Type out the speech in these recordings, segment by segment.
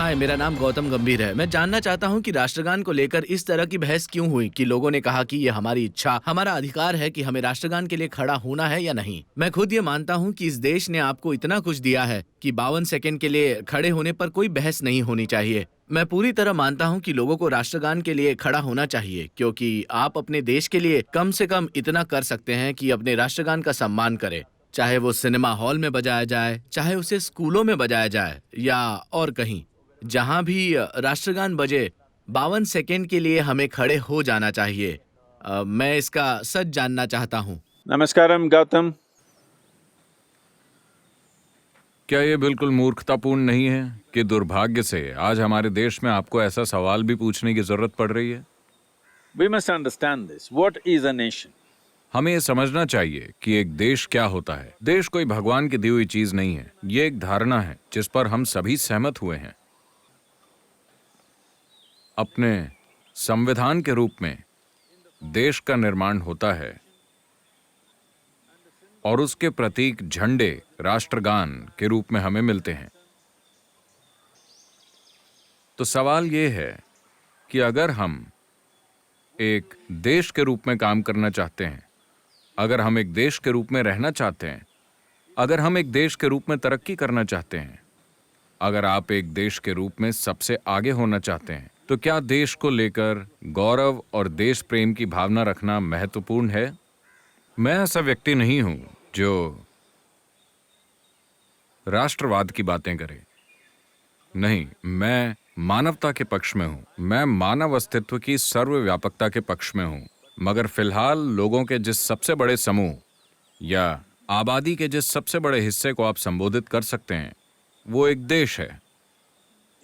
हाय, मेरा नाम गौतम गंभीर है। मैं जानना चाहता हूँ कि राष्ट्रगान को लेकर इस तरह की बहस क्यों हुई कि लोगों ने कहा कि ये हमारी इच्छा, हमारा अधिकार है कि हमें राष्ट्रगान के लिए खड़ा होना है या नहीं। मैं खुद ये मानता हूँ कि इस देश ने आपको इतना कुछ दिया है कि 52 सेकंड के लिए खड़े होने पर कोई बहस नहीं होनी चाहिए। मैं पूरी तरह मानता हूँ कि लोगों को राष्ट्रगान के लिए खड़ा होना चाहिए, क्योंकि आप अपने देश के लिए कम से कम इतना कर सकते हैं कि अपने राष्ट्रगान का सम्मान करें। चाहे वो सिनेमा हॉल में बजाया जाए, चाहे उसे स्कूलों में बजाया जाए या और कहीं, जहां भी राष्ट्रगान बजे 52 सेकंड के लिए हमें खड़े हो जाना चाहिए। मैं इसका सच जानना चाहता हूँ। नमस्कारम गौतम। क्या ये बिल्कुल मूर्खतापूर्ण नहीं है कि दुर्भाग्य से आज हमारे देश में आपको ऐसा सवाल भी पूछने की जरूरत पड़ रही है? We must understand this. What is a nation? हमें ये समझना चाहिए कि एक देश क्या होता है। देश कोई भगवान की दी हुई चीज नहीं है। ये एक धारणा है जिस पर हम सभी सहमत हुए हैं। अपने संविधान के रूप में देश का निर्माण होता है और उसके प्रतीक झंडे राष्ट्रगान के रूप में हमें मिलते हैं। तो सवाल ये है कि अगर हम एक देश के रूप में काम करना चाहते हैं, अगर हम एक देश के रूप में रहना चाहते हैं, अगर हम एक देश के रूप में तरक्की करना चाहते हैं, अगर आप एक देश के रूप में सबसे आगे होना चाहते हैं, तो क्या देश को लेकर गौरव और देश प्रेम की भावना रखना महत्वपूर्ण है? मैं ऐसा व्यक्ति नहीं हूं जो राष्ट्रवाद की बातें करे। नहीं, मैं मानवता के पक्ष में हूं। मैं मानव अस्तित्व की सर्वव्यापकता के पक्ष में हूं। मगर फिलहाल लोगों के जिस सबसे बड़े समूह या आबादी के जिस सबसे बड़े हिस्से को आप संबोधित कर सकते हैं, वो एक देश है।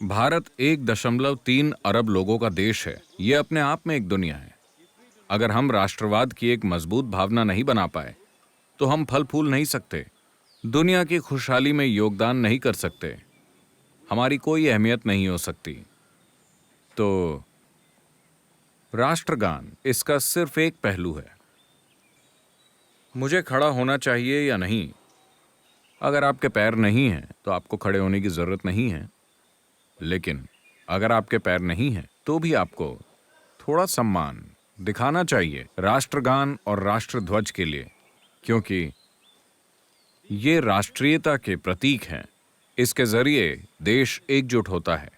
भारत 1.3 अरब लोगों का देश है। ये अपने आप में एक दुनिया है। अगर हम राष्ट्रवाद की एक मजबूत भावना नहीं बना पाए तो हम फल फूल नहीं सकते, दुनिया की खुशहाली में योगदान नहीं कर सकते, हमारी कोई अहमियत नहीं हो सकती। तो राष्ट्रगान इसका सिर्फ एक पहलू है। मुझे खड़ा होना चाहिए या नहीं? अगर आपके पैर नहीं हैं तो आपको खड़े होने की जरूरत नहीं है। लेकिन अगर आपके पैर नहीं हैं तो भी आपको थोड़ा सम्मान दिखाना चाहिए राष्ट्रगान और राष्ट्रध्वज के लिए, क्योंकि ये राष्ट्रीयता के प्रतीक हैं। इसके जरिए देश एकजुट होता है।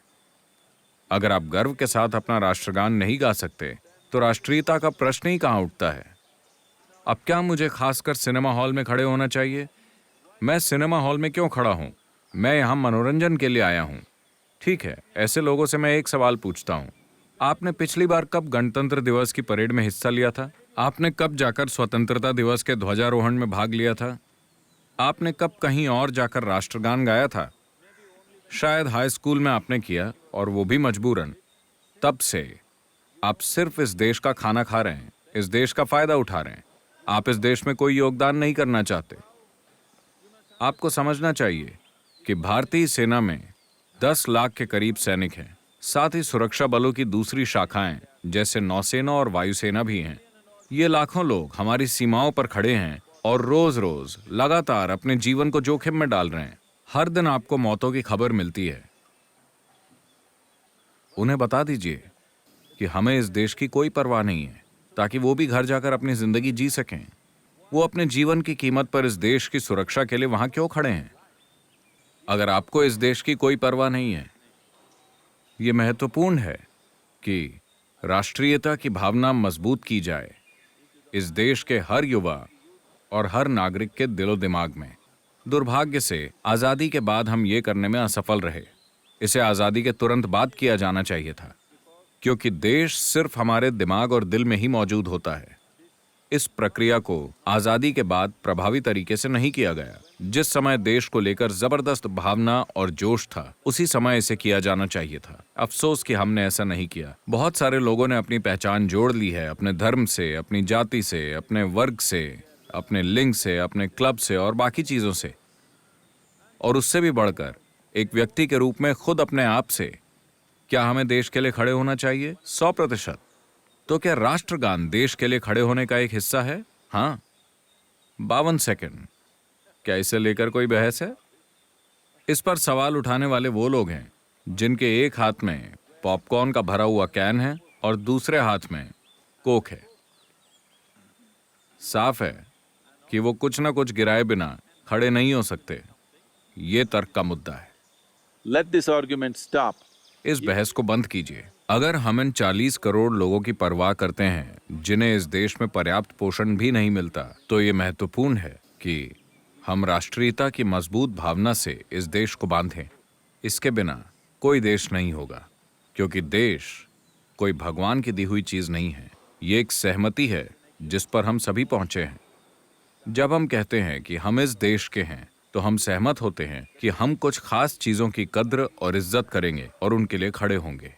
अगर आप गर्व के साथ अपना राष्ट्रगान नहीं गा सकते तो राष्ट्रीयता का प्रश्न ही कहां उठता है? अब क्या मुझे खासकर सिनेमा हॉल में खड़े होना चाहिए? मैं सिनेमा हॉल में क्यों खड़ा हूं? मैं यहां मनोरंजन के लिए आया हूं। ठीक है, ऐसे लोगों से मैं एक सवाल पूछता हूं। आपने पिछली बार कब गणतंत्र दिवस की परेड में हिस्सा लिया था? आपने कब जाकर स्वतंत्रता दिवस के ध्वजारोहण में भाग लिया था? आपने कब कहीं और जाकर राष्ट्रगान गाया था? शायद हाई स्कूल में आपने किया, और वो भी मजबूरन। तब से आप सिर्फ इस देश का खाना खा रहे हैं, इस देश का फायदा उठा रहे हैं। आप इस देश में कोई योगदान नहीं करना चाहते। आपको समझना चाहिए कि भारतीय सेना में 10 लाख के करीब सैनिक हैं। साथ ही सुरक्षा बलों की दूसरी शाखाएं जैसे नौसेना और वायुसेना भी हैं। ये लाखों लोग हमारी सीमाओं पर खड़े हैं और रोज रोज लगातार अपने जीवन को जोखिम में डाल रहे हैं। हर दिन आपको मौतों की खबर मिलती है। उन्हें बता दीजिए कि हमें इस देश की कोई परवाह नहीं है, ताकि वो भी घर जाकर अपनी जिंदगी जी सकें। वो अपने जीवन की कीमत पर इस देश की सुरक्षा के लिए वहां क्यों खड़े हैं? अगर आपको इस देश की कोई परवाह नहीं है, ये महत्वपूर्ण है कि राष्ट्रीयता की भावना मजबूत की जाए इस देश के हर युवा और हर नागरिक के दिलो दिमाग में। दुर्भाग्य से आजादी के बाद हम ये करने में असफल रहे। इसे आजादी के तुरंत बाद किया जाना चाहिए था, क्योंकि देश सिर्फ हमारे दिमाग और दिल में ही मौजूद होता है। इस प्रक्रिया को आजादी के बाद प्रभावी तरीके से नहीं किया गया। जिस समय देश को लेकर जबरदस्त भावना और जोश था, उसी समय इसे किया जाना चाहिए था। अफसोस कि हमने ऐसा नहीं किया। बहुत सारे लोगों ने अपनी पहचान जोड़ ली है अपने धर्म से, अपनी जाति से, अपने वर्ग से, अपने लिंग से, अपने क्लब से और बाकी चीजों से। और उससे भी बढ़कर एक व्यक्ति के रूप में खुद अपने आप से। क्या हमें देश के लिए खड़े होना चाहिए? 100%। तो क्या राष्ट्रगान देश के लिए खड़े होने का एक हिस्सा है? हाँ। 52 सेकंड, क्या इसे लेकर कोई बहस है? इस पर सवाल उठाने वाले वो लोग हैं जिनके एक हाथ में पॉपकॉर्न का भरा हुआ कैन है और दूसरे हाथ में कोक है। साफ है कि वो कुछ ना कुछ गिराए बिना खड़े नहीं हो सकते। ये तर्क का मुद्दा है। Let this argument stop. इस बहस को बंद कीजिए। अगर हम इन 40 करोड़ लोगों की परवाह करते हैं जिन्हें इस देश में पर्याप्त पोषण भी नहीं मिलता, तो ये महत्वपूर्ण है कि हम राष्ट्रीयता की मजबूत भावना से इस देश को बांधें। इसके बिना कोई देश नहीं होगा, क्योंकि देश कोई भगवान की दी हुई चीज नहीं है। ये एक सहमति है जिस पर हम सभी पहुंचे हैं। जब हम कहते हैं कि हम इस देश के हैं, तो हम सहमत होते हैं कि हम कुछ खास चीजों की कद्र और इज्जत करेंगे और उनके लिए खड़े होंगे।